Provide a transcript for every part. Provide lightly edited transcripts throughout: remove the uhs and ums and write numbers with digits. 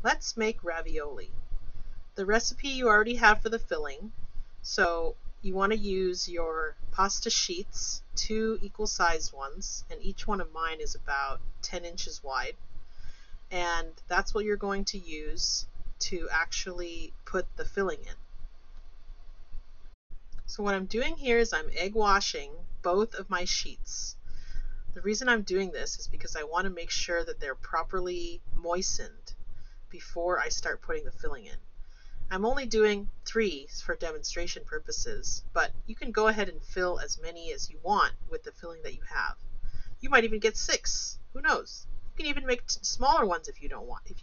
Let's make ravioli. The recipe you already have for the filling, so you want to use your pasta sheets, two equal sized ones, and each one of mine is about 10 inches wide. And that's what you're going to use to actually put the filling in. So what I'm doing here is I'm egg washing both of my sheets. The reason I'm doing this is because I want to make sure that they're properly moistened before I start putting the filling in. I'm only doing 3 for demonstration purposes, but you can go ahead and fill as many as you want with the filling that you have. You might even get 6. Who knows? You can even make smaller ones if you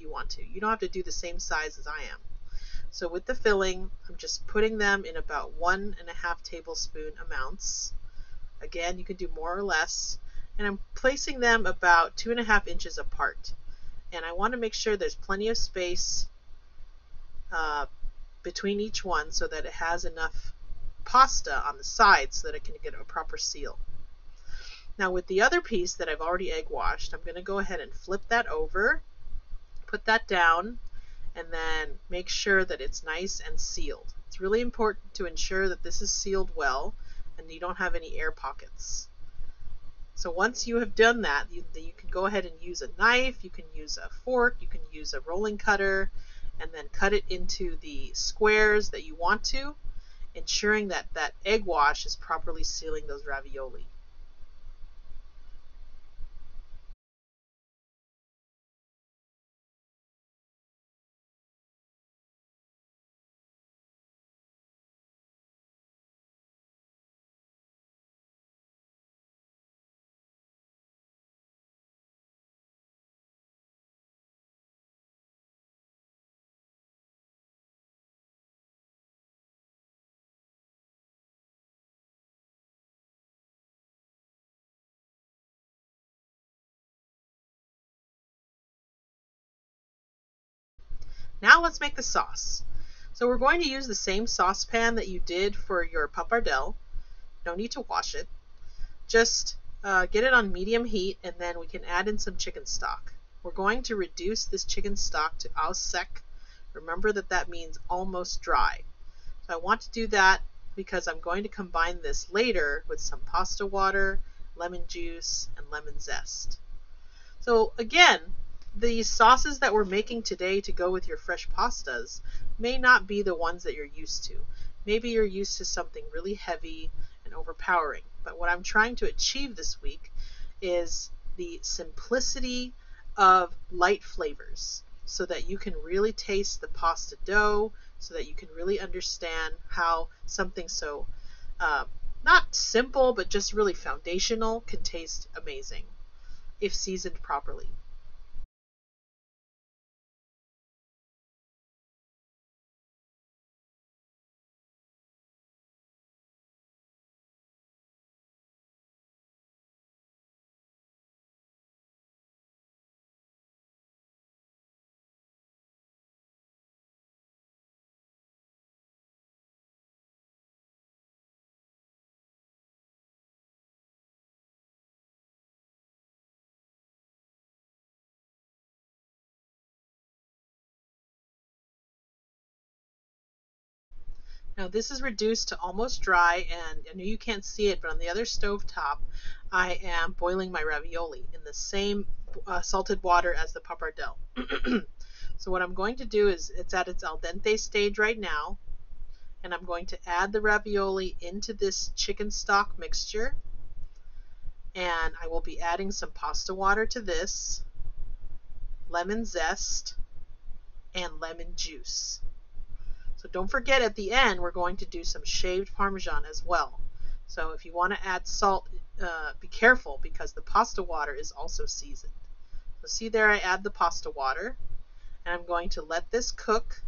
want to. You don't have to do the same size as I am. So with the filling, I'm just putting them in about 1.5 tablespoon amounts. Again, you can do more or less. And I'm placing them about 2.5 inches apart. And I want to make sure there's plenty of space between each one so that it has enough pasta on the sides so that it can get a proper seal. Now with the other piece that I've already egg washed, I'm going to go ahead and flip that over, put that down, and then make sure that it's nice and sealed. It's really important to ensure that this is sealed well and you don't have any air pockets. So once you have done that, you can go ahead and use a knife, you can use a fork, you can use a rolling cutter, and then cut it into the squares that you want to, ensuring that that egg wash is properly sealing those ravioli. Now let's make the sauce. So we're going to use the same saucepan that you did for your pappardelle. No need to wash it. Just get it on medium heat, and then we can add in some chicken stock. We're going to reduce this chicken stock to au sec. Remember that that means almost dry. So I want to do that because I'm going to combine this later with some pasta water, lemon juice, and lemon zest. So again, the sauces that we're making today to go with your fresh pastas may not be the ones that you're used to. Maybe you're used to something really heavy and overpowering. But what I'm trying to achieve this week is the simplicity of light flavors so that you can really taste the pasta dough, so that you can really understand how something so not simple but just really foundational can taste amazing if seasoned properly. Now this is reduced to almost dry, and I know you can't see it, but on the other stove top I am boiling my ravioli in the same salted water as the pappardelle. So what I'm going to do is, it's at its al dente stage right now, and I'm going to add the ravioli into this chicken stock mixture, and I will be adding some pasta water to this, lemon zest, and lemon juice. So don't forget, at the end we're going to do some shaved Parmesan as well. So if you want to add salt, be careful because the pasta water is also seasoned. So see there, I add the pasta water, and I'm going to let this cook.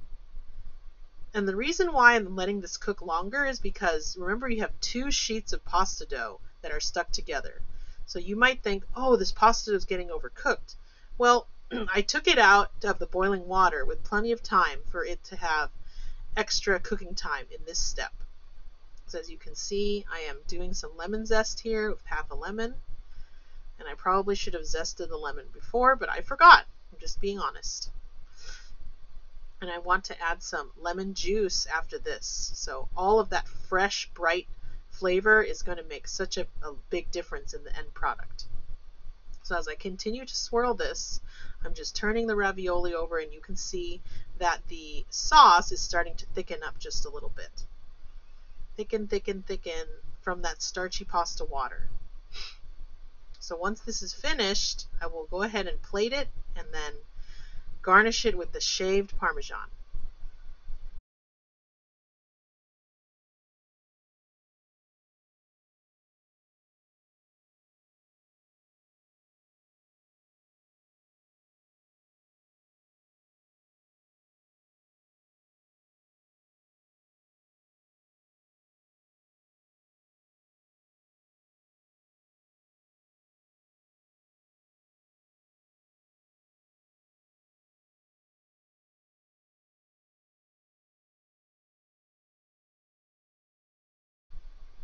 And the reason why I'm letting this cook longer is because remember, you have 2 sheets of pasta dough that are stuck together. So you might think, oh, this pasta dough is getting overcooked. Well, I took it out of the boiling water with plenty of time for it to have extra cooking time in this step. So as you can see, I am doing some lemon zest here with half a lemon, and I probably should have zested the lemon before, but I forgot. I'm just being honest. And I want to add some lemon juice after this. So all of that fresh, bright flavor is going to make such a big difference in the end product. So as I continue to swirl this, I'm just turning the ravioli over, and you can see that the sauce is starting to thicken up just a little bit. Thicken, thicken, thicken from that starchy pasta water. So once this is finished, I will go ahead and plate it and then garnish it with the shaved Parmesan.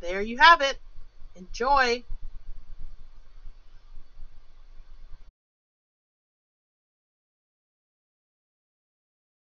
There you have it. Enjoy!